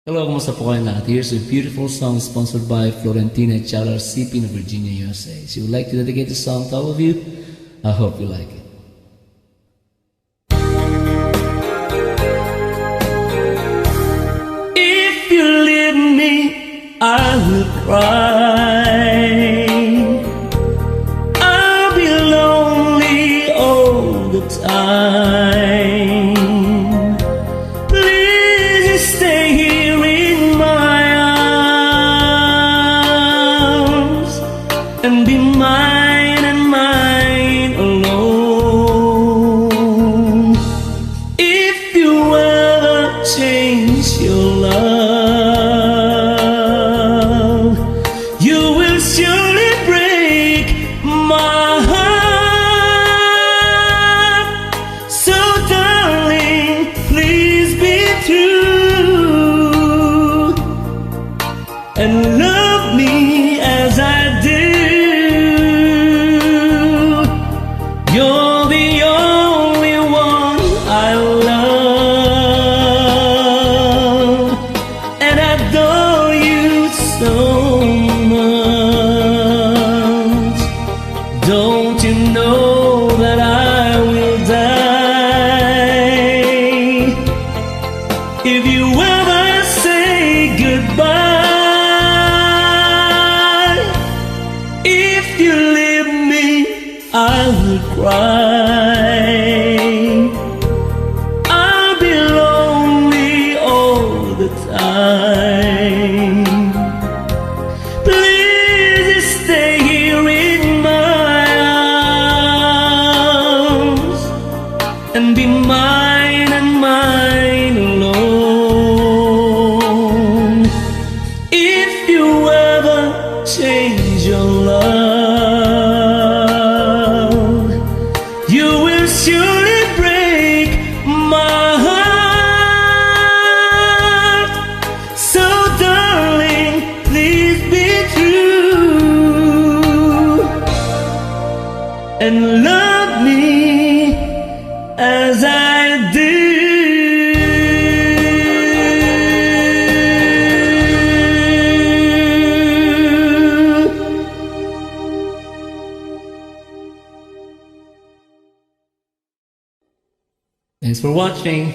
Hello, kumusta po kayo lahat? Here's a beautiful song sponsored by Florentina Chalar CP in Virginia, USA. She would like to dedicate the song to all of you. I hope you like it. If you leave me, I will cry. I'll be lonely all the time. Please stay here in my arms and be mine and mine alone. If you ever change your love, you will surely break my heart. So darling, please be true and love me as I do. You're the only one I love, and I adore you so much. Don't you know that I will die if you ever say goodbye? If you leave me, I will cry. I'll be lonely all the time. Please stay here in my arms and be mine and mine alone. If you ever change your love, you will surely break my heart. So darling, please be true and love me as I do. Thanks for watching.